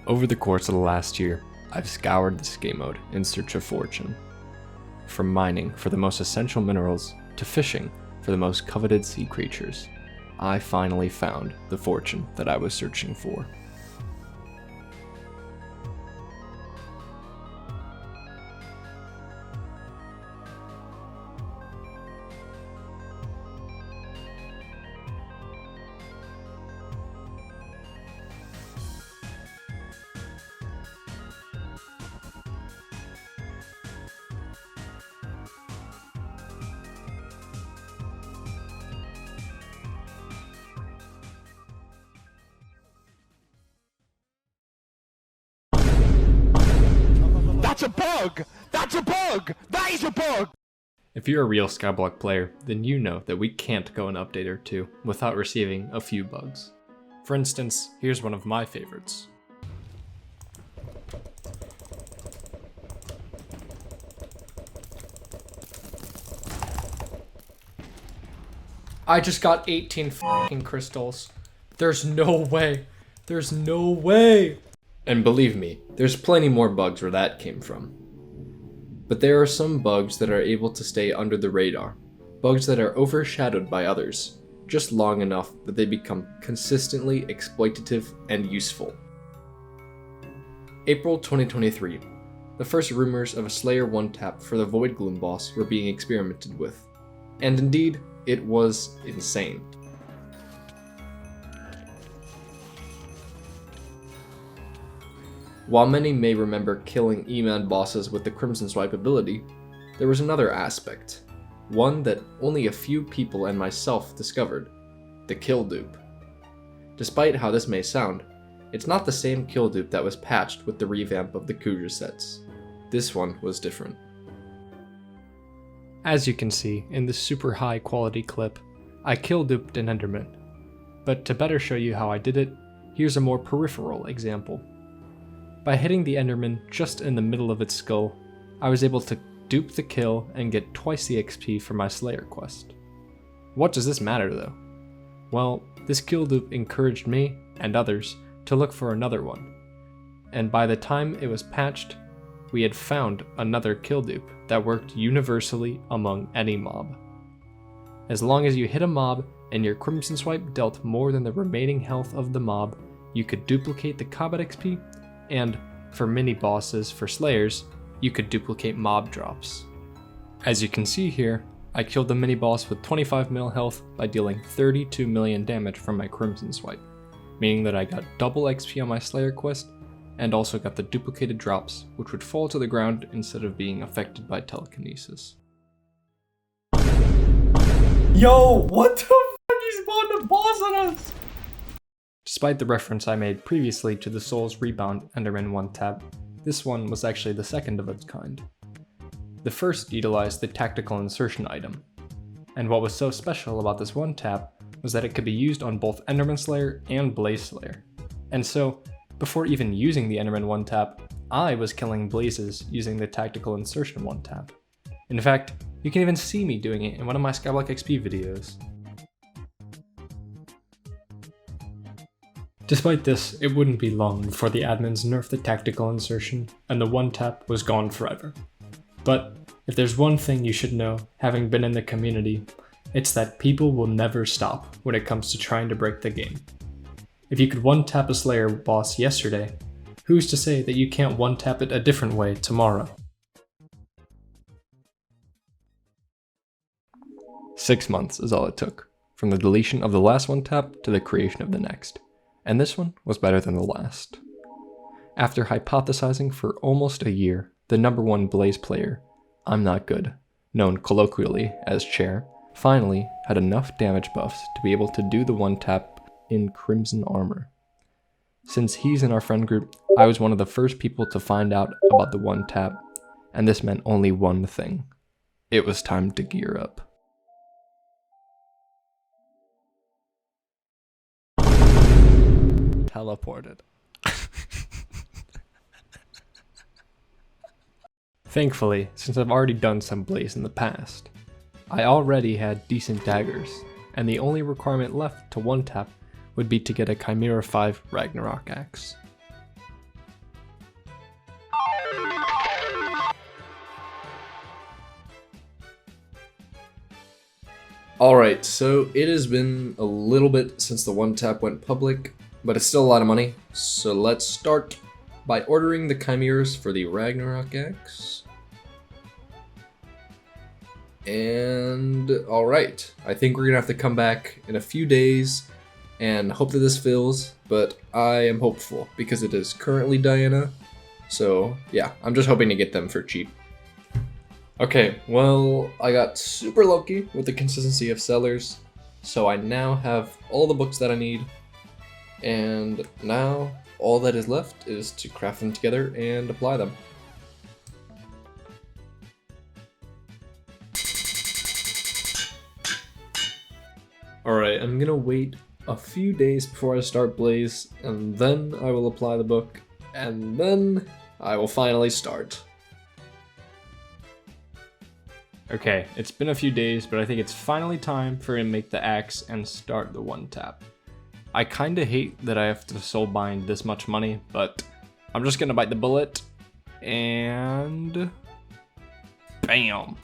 Over the course of the last year, I've scoured this game mode in search of fortune. From mining for the most essential minerals to fishing for the most coveted sea creatures, I finally found the fortune that I was searching for. That's a bug! That's a bug! That is a bug! If you're a real Skyblock player, then you know that we can't go an update or two without receiving a few bugs. For instance, here's one of my favorites. I just got 18 fucking crystals. There's no way. There's no way. And believe me, there's plenty more bugs where that came from. But there are some bugs that are able to stay under the radar. Bugs that are overshadowed by others, just long enough that they become consistently exploitative and useful. April 2023. The first rumors of a Slayer one-tap for the Void Gloom boss were being experimented with. And indeed, it was insane. While many may remember killing E-Man bosses with the Crimson Swipe ability, there was another aspect, one that only a few people and myself discovered, the kill dupe. Despite how this may sound, it's not the same kill dupe that was patched with the revamp of the Kuja sets. This one was different. As you can see in this super high quality clip, I kill duped an Enderman. But to better show you how I did it, here's a more peripheral example. By hitting the Enderman just in the middle of its skull, I was able to dupe the kill and get twice the XP for my Slayer quest. What does this matter though? Well, this kill dupe encouraged me, and others, to look for another one. And by the time it was patched, we had found another kill dupe that worked universally among any mob. As long as you hit a mob and your Crimson Swipe dealt more than the remaining health of the mob, you could duplicate the combat XP, and for mini bosses for Slayers, you could duplicate mob drops. As you can see here, I killed the mini boss with 25 mil health by dealing 32 million damage from my Crimson Swipe, meaning that I got double XP on my Slayer quest, and also got the duplicated drops, which would fall to the ground instead of being affected by telekinesis. Yo, what the fuck? He spawned a boss on us! Despite the reference I made previously to the Souls Rebound Enderman one-tap, this one was actually the second of its kind. The first utilized the tactical insertion item, and what was so special about this one-tap was that it could be used on both Enderman Slayer and Blaze Slayer. And so, before even using the Enderman one-tap, I was killing blazes using the tactical insertion one-tap. In fact, you can even see me doing it in one of my Skyblock XP videos. Despite this, it wouldn't be long before the admins nerfed the tactical insertion, and the one-tap was gone forever. But if there's one thing you should know, having been in the community, it's that people will never stop when it comes to trying to break the game. If you could one-tap a Slayer boss yesterday, who's to say that you can't one-tap it a different way tomorrow? 6 months is all it took, from the deletion of the last one-tap to the creation of the next. And this one was better than the last. After hypothesizing for almost a year, the #1 Blaze player, I'm Not Good, known colloquially as Chair, finally had enough damage buffs to be able to do the one-tap in Crimson Armor. Since he's in our friend group, I was one of the first people to find out about the one-tap, and this meant only one thing. It was time to gear up. Teleported. Thankfully, since I've already done some Blaze in the past, I already had decent daggers, and the only requirement left to one-tap would be to get a Chimera 5 Ragnarok axe. Alright, so it has been a little bit since the one tap went public, but it's still a lot of money. So let's start by ordering the chimeras for the Ragnarok axe. And alright, I think we're gonna have to come back in a few days and hope that this fills, but I am hopeful because it is currently Diana. So yeah, I'm just hoping to get them for cheap. Okay, well, I got super lucky with the consistency of sellers, so I now have all the books that I need, and now all that is left is to craft them together and apply them. Alright, I'm gonna wait a few days before I start Blaze, and then I will apply the book, and then I will finally start. Okay, it's been a few days, but I think it's finally time for him to make the axe and start the one tap. I kinda hate that I have to soul bind this much money, but I'm just gonna bite the bullet, and bam!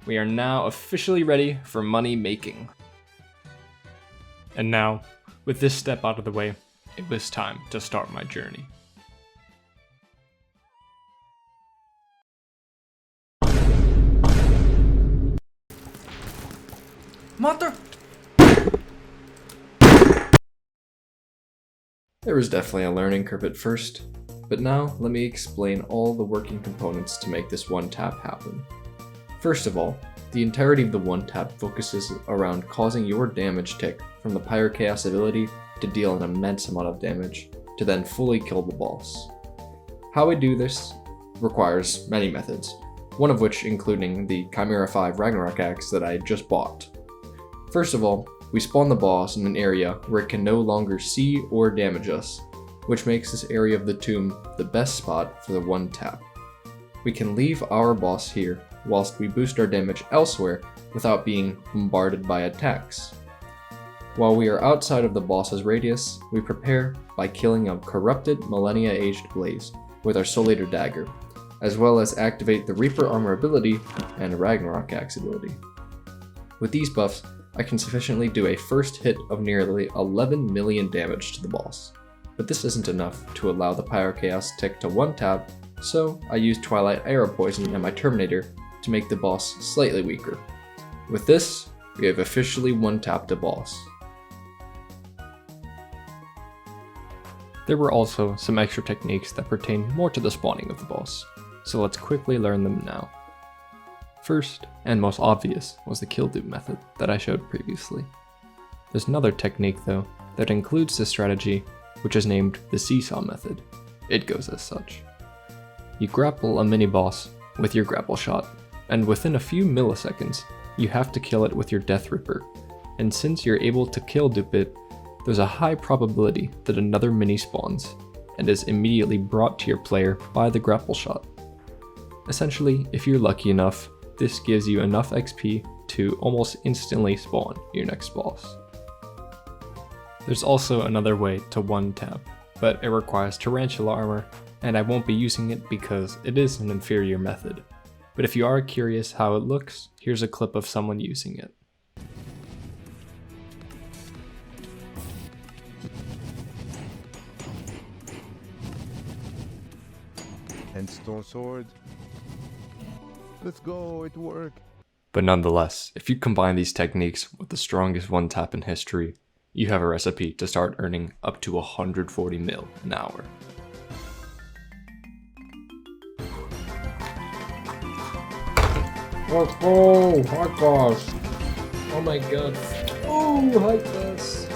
We are now officially ready for money making. And now, with this step out of the way, it was time to start my journey. Mother! There was definitely a learning curve at first, but now let me explain all the working components to make this one tap happen. First of all, the entirety of the one tap focuses around causing your damage tick from the Pyrochaos ability to deal an immense amount of damage, to then fully kill the boss. How we do this requires many methods, one of which including the Chimera 5 Ragnarok axe that I just bought. First of all, we spawn the boss in an area where it can no longer see or damage us, which makes this area of the tomb the best spot for the one tap. We can leave our boss here whilst we boost our damage elsewhere without being bombarded by attacks. While we are outside of the boss's radius, we prepare by killing a corrupted millennia-aged blaze with our Soul Eater dagger, as well as activate the Reaper armor ability and Ragnarok axe ability. With these buffs, I can sufficiently do a first hit of nearly 11 million damage to the boss, but this isn't enough to allow the Pyrochaos tick to one tap, so I use Twilight Arrow Poison and my Terminator to make the boss slightly weaker. With this, we have officially one tapped a boss. There were also some extra techniques that pertain more to the spawning of the boss, so let's quickly learn them now. First, and most obvious, was the kill dupe method that I showed previously. There's another technique though, that includes this strategy, which is named the seesaw method. It goes as such. You grapple a mini-boss with your grapple shot, and within a few milliseconds, you have to kill it with your Death Ripper, and since you're able to kill dupe it, there's a high probability that another mini spawns, and is immediately brought to your player by the grapple shot. Essentially, if you're lucky enough, this gives you enough XP to almost instantly spawn your next boss. There's also another way to one tap, but it requires tarantula armor, and I won't be using it because it is an inferior method. But if you are curious how it looks, here's a clip of someone using it. And stone sword. Let's go, it worked. But nonetheless, if you combine these techniques with the strongest one tap in history, you have a recipe to start earning up to 140 mil an hour. Let's go! High class! Oh my god. Oh, high class!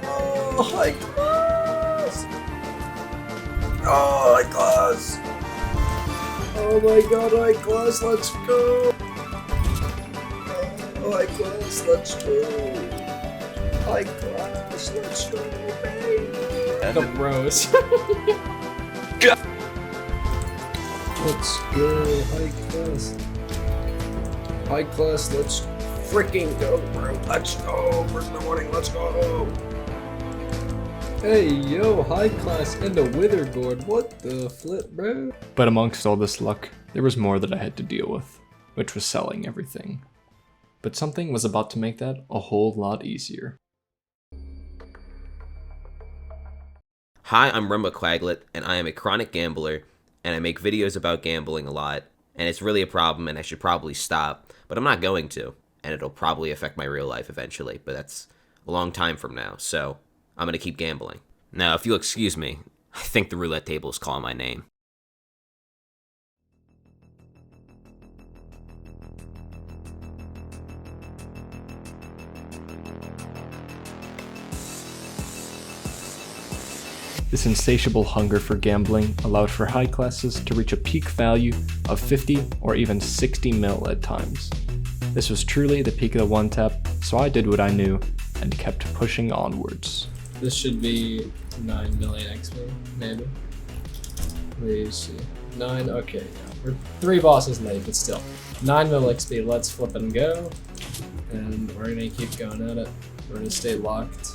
Oh, high class! Oh, high class! Oh my god, high class, let's go! Oh, high class, let's go! High class, let's go, baby! The bros. Let's go, high class. High class, let's freaking go, bro. Let's go, first in the morning, let's go! Hey, yo, high class and a wither gourd, what the flip, bro? But amongst all this luck, there was more that I had to deal with, which was selling everything. but something was about to make that a whole lot easier. Hi, I'm Rumba Quaglet, and I am a chronic gambler, and I make videos about gambling a lot, and it's really a problem, and I should probably stop, but I'm not going to, and it'll probably affect my real life eventually, but that's a long time from now, so I'm gonna keep gambling. Now, if you'll excuse me, I think the roulette table is calling my name. This insatiable hunger for gambling allowed for high classes to reach a peak value of 50 or even 60 mil at times. This was truly the peak of the one tap, so I did what I knew and kept pushing onwards. This should be 9 million XP, maybe. Please see. 9, okay, yeah. We're 3 bosses late, but still. 9 mil XP, let's flip and go. And we're gonna keep going at it. We're gonna stay locked.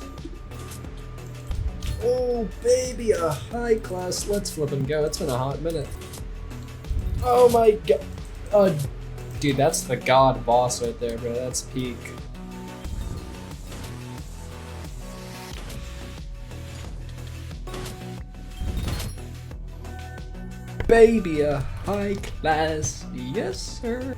Oh baby, a high class, let's flip and go. It's been a hot minute. Oh my god. Dude, that's the god boss right there, bro. That's peak. Baby, a high class, yes sir.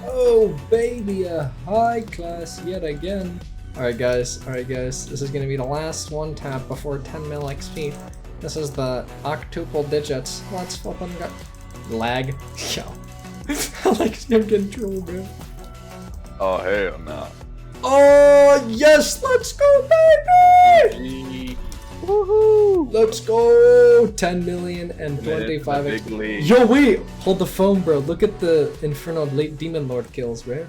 Oh baby, a high class yet again. Alright guys, this is gonna be the last one tap before 10 mil XP. This is the octuple digits. Let's flip and go. Lag. Yo. I like him control, bro. Oh hell no. Oh yes, let's go baby! Woohoo! Let's go! 10 million and 25 Big XP. league. Yo wait! Hold the phone, bro. Look at the Inferno Demon Lord kills, bro.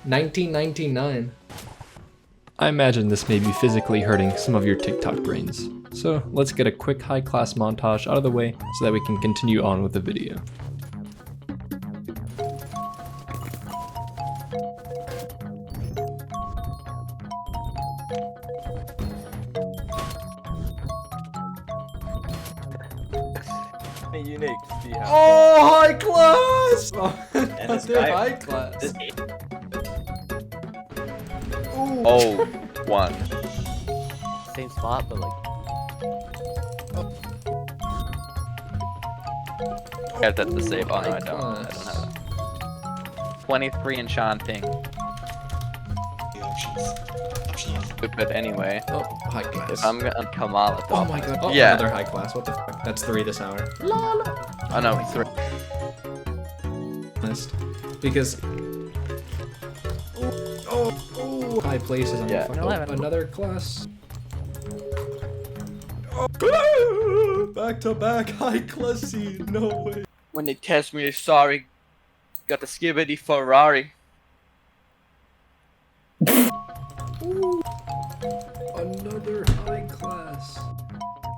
1999. I imagine this may be physically hurting some of your TikTok brains. So let's get a quick high class montage out of the way so that we can continue on with the video. Unique. See how Oh, high class! And this They're guy- high class. This Oh, one. same spot, but like Got that to save. Oh no, I high don't. I don't class. have that. 23 enchanting. Stupid anyway. Oh, high class. If I'm gonna come out. Oh my god. Oh, Yeah. another high class. What the fuck? That's 3 this hour. Oh no, 3. Honest. Because. Oh, high places on Yeah. the fuck. 11. Another class. Oh, back to back high classy. No way. When they test me, they're sorry. Got the skibbity Ferrari. Another high class.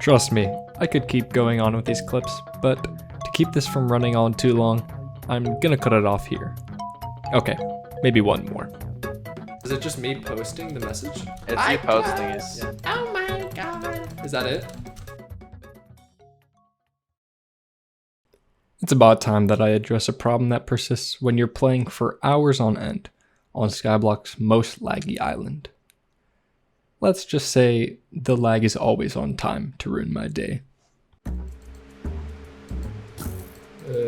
Trust me, I could keep going on with these clips, but to keep this from running on too long, I'm gonna cut it off here. Okay, maybe one more. Is it just me posting the message? It's you posting it. Oh my god. Is that it? It's about time that I address a problem that persists when you're playing for hours on end on Skyblock's most laggy island. Let's just say the lag is always on time to ruin my day.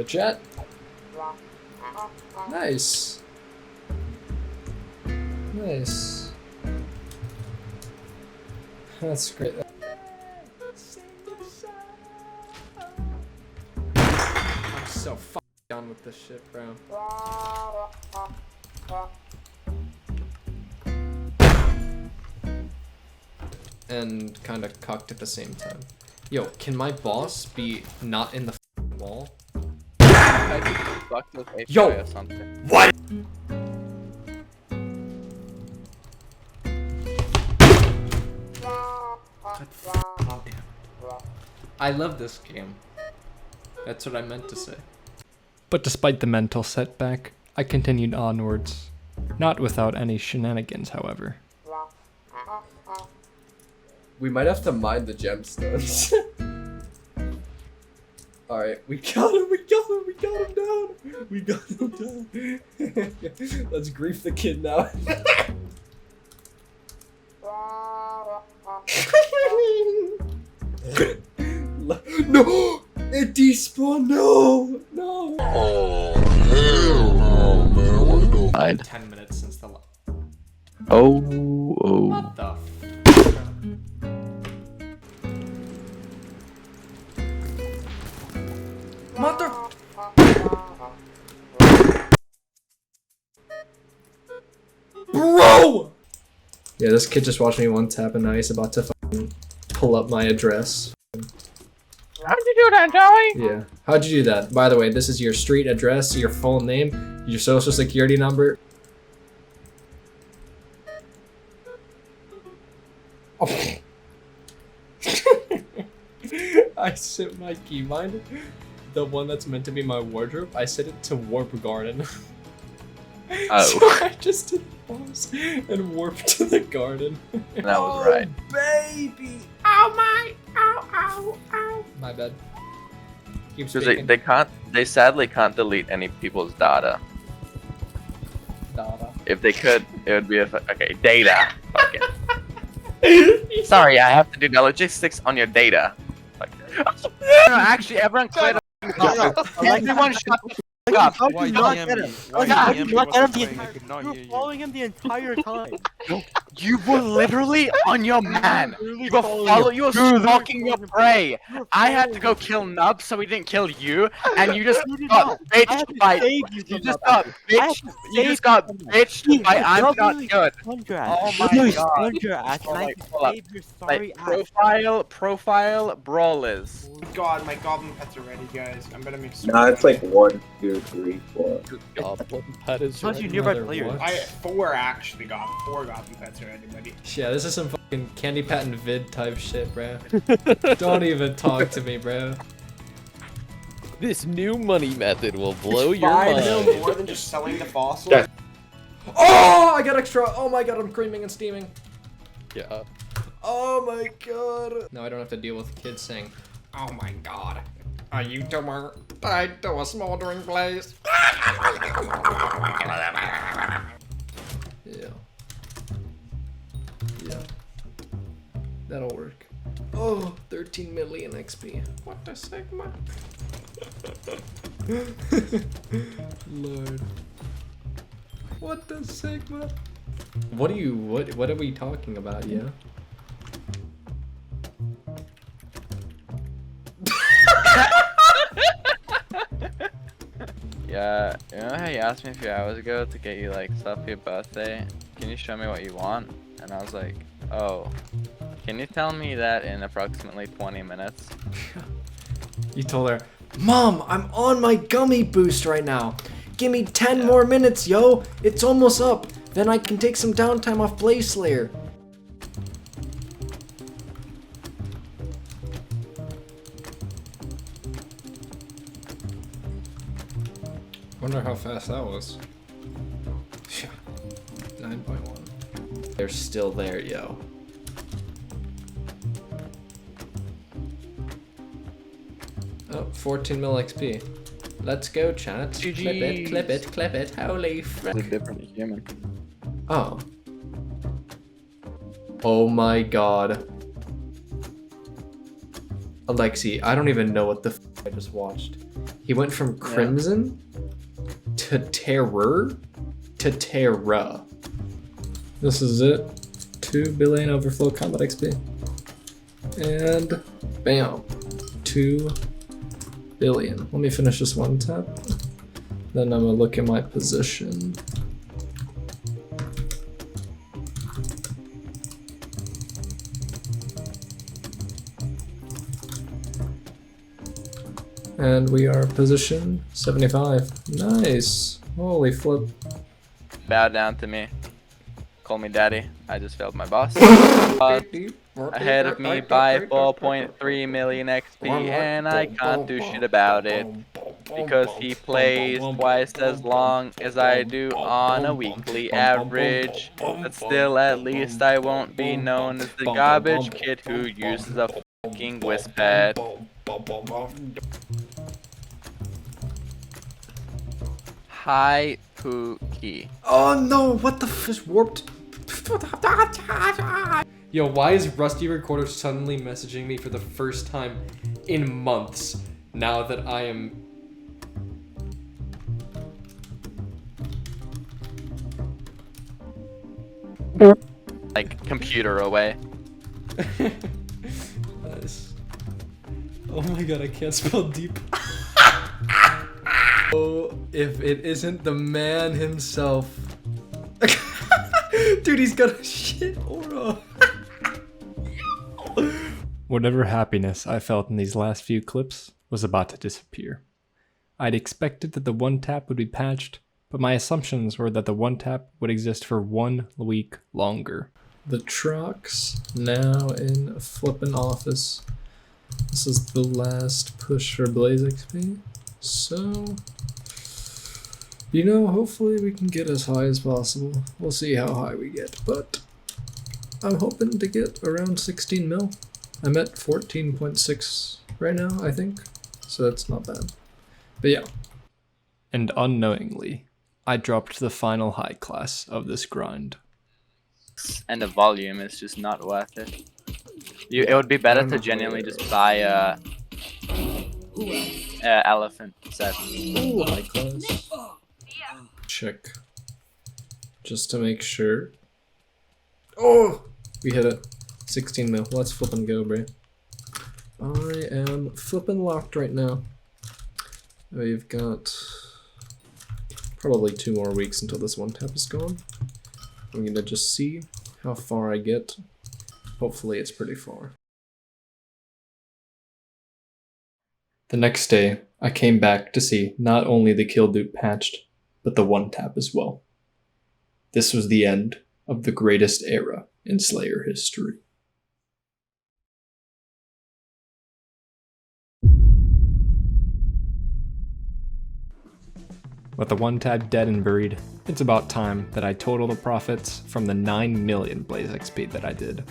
Chat. Nice. Nice. That's great. I'm so fucking done with this shit, bro. And kind of cucked at the same time. Yo, can my boss be not in the wall? Fucked with API Yo! or something. What? I love this game. That's what I meant to say. But despite the mental setback, I continued onwards. Not without any shenanigans, however. We might have to mine the gemstones. Alright, we got him down! We got him down! Let's grief the kid now. No! It despawned! No! No! Oh, hell no, man. What the? 10 minutes since the last. Oh. What the Mother. Bro! Yeah, this kid just watched me one tap and now he's about to fucking pull up my address. How'd you do that, Joey? Yeah. How'd you do that? By the way, this is your street address, your full name, your social security number. Oh. I set my keybind, the one that's meant to be my wardrobe, I set it to Warp Garden. Oh. So I just did pause and warped to the garden. That was right. Baby! Ow my! Ow, ow, ow. My bad. Keep Because speaking. they sadly can't delete any people's data. Data. If they could, it would be okay, data. Fuck it. Sorry, I have to do the logistics on your data. Like, no, actually, everyone clear the everyone shut the fuck up. How did you not get him? How did you not get him the entire time? You were following him the entire time. You were literally on your man. You were stalking your prey. I had to go kill Nub so he didn't kill you, and you just got bitched by. You just got bitched. You just got bitched by. I'm not good. Oh my god. Like, profile brawlers. God, my goblin pets are ready, guys. I'm gonna make. Nah, it's like 1, 2, 3, 4. How's you nearby players? I 4 actually got 4 goblin pets are ready, buddy. Yeah, this is some fucking candy patent vid type shit, bro. Don't even talk to me, bro. This new money method will blow your 5 mind. mil more than just selling the fossil. Yeah. Oh, I got extra. Oh my god, I'm creaming and steaming. Yeah. Oh my god. Now I don't have to deal with kids saying, oh my god, a YouTuber died to a smoldering blaze. Yeah. Yeah. That'll work. Oh, 13 million XP. What a sigma. Lord. What the sigma? What are we talking about, yeah? Yeah, you know how you asked me a few hours ago to get you like stuff for your birthday? Can you show me what you want? And I was like, oh, can you tell me that in approximately 20 minutes? You told her, Mom, I'm on my gummy boost right now. Give me 10 more minutes, yo. It's almost up. Then I can take some downtime off Blaze Slayer. Wonder how fast that was. 9.1. They're still there, yo. Oh, 14 mil XP. Let's go, chat. Clip it, clip it, clip it. Holy frick. It's a different human. Oh. Oh my god. Alexi, I don't even know what the f I just watched. He went from Crimson to Terror to Terra. This is it. 2 billion overflow combat XP. And bam. 2 billion. Let me finish this one tap. Then I'm gonna look at my position. And we are position 75. Nice. Holy flip. Bow down to me. Call me daddy. I just failed my boss. Ahead of me by 4.3 million XP, and I can't do shit about it. Because he plays twice as long as I do on a weekly average. But still, at least I won't be known as the garbage kid who uses a fucking whiz pad. Hypixel. Oh no, what the f is warped? Yo, why is Rusty Recorder suddenly messaging me for the first time in months now that I am... Like, computer away. Nice. Oh my god, I can't spell deep. Oh, if it isn't the man himself. Dude, he's got a shit aura. Whatever happiness I felt in these last few clips was about to disappear. I'd expected that the one tap would be patched, but my assumptions were that the one tap would exist for 1 week longer. The truck's now in flippin' office. This is the last push for Blaze XP, so... You know, hopefully we can get as high as possible. We'll see how high we get, but I'm hoping to get around 16 mil. I'm at 14.6 right now, I think, so that's not bad. But yeah. And unknowingly, I dropped the final high class of this grind. And the volume is just not worth it. It would be better to genuinely just buy a elephant set. Ooh, high class. Check. Just to make sure. Oh! We hit it. 16 mil. Let's flip and go, bro. I am flipping locked right now. We've got probably 2 more weeks until this one tap is gone. I'm gonna just see how far I get. Hopefully it's pretty far. The next day, I came back to see not only the kill dupe patched, but the one tap as well. This was the end of the greatest era in Slayer history. With the one tap dead and buried, it's about time that I total the profits from the 9 million Blaze XP that I did.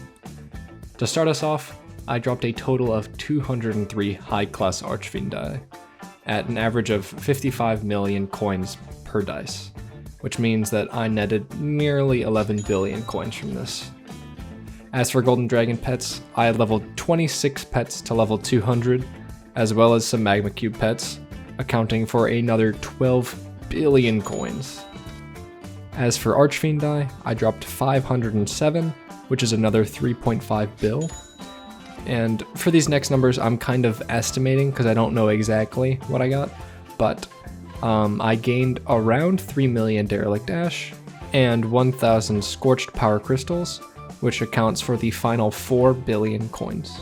To start us off, I dropped a total of 203 high-class Archfiend die, at an average of 55 million coins per dice, which means that I netted nearly 11 billion coins from this. As for Golden Dragon pets, I had leveled 26 pets to level 200, as well as some Magma Cube pets, accounting for another 12 billion coins. As for Archfiend die, I dropped 507, which is another 3.5 bill. And for these next numbers, I'm kind of estimating because I don't know exactly what I got, but I gained around 3 million Derelict Ash and 1,000 Scorched Power Crystals, which accounts for the final 4 billion coins.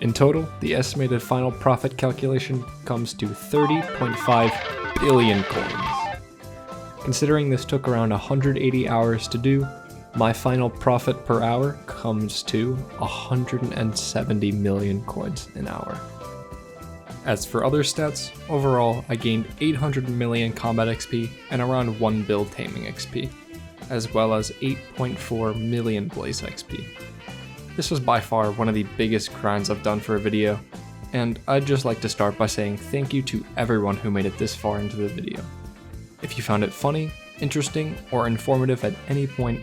In total, the estimated final profit calculation comes to 30.5 billion coins. Considering this took around 180 hours to do, my final profit per hour comes to 170 million coins an hour. As for other stats, overall I gained 800 million combat XP and around 1 bill taming XP, as well as 8.4 million blaze XP. This was by far one of the biggest grinds I've done for a video, and I'd just like to start by saying thank you to everyone who made it this far into the video. If you found it funny, interesting, or informative at any point,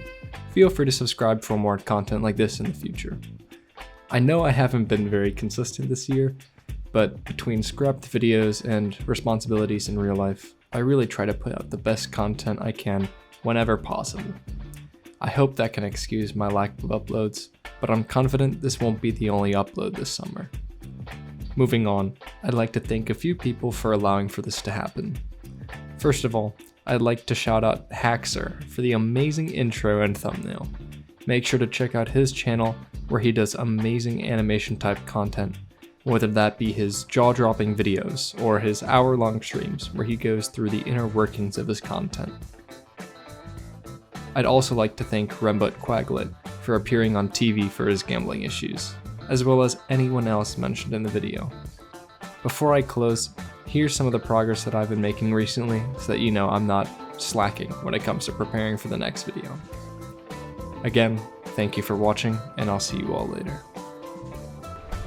feel free to subscribe for more content like this in the future. I know I haven't been very consistent this year, but between scrapped videos and responsibilities in real life, I really try to put out the best content I can whenever possible. I hope that can excuse my lack of uploads, but I'm confident this won't be the only upload this summer. Moving on, I'd like to thank a few people for allowing for this to happen. First of all, I'd like to shout out Haxer for the amazing intro and thumbnail. Make sure to check out his channel where he does amazing animation type content, whether that be his jaw-dropping videos or his hour-long streams where he goes through the inner workings of his content. I'd also like to thank Rembut Quaglet for appearing on TV for his gambling issues, as well as anyone else mentioned in the video. Before I close, here's some of the progress that I've been making recently so that you know I'm not slacking when it comes to preparing for the next video. Again, thank you for watching, and I'll see you all later.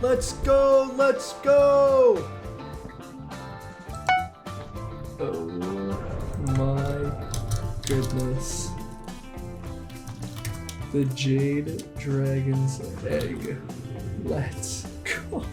Let's go! Let's go! Oh goodness. The Jade Dragon's Egg. Let's go.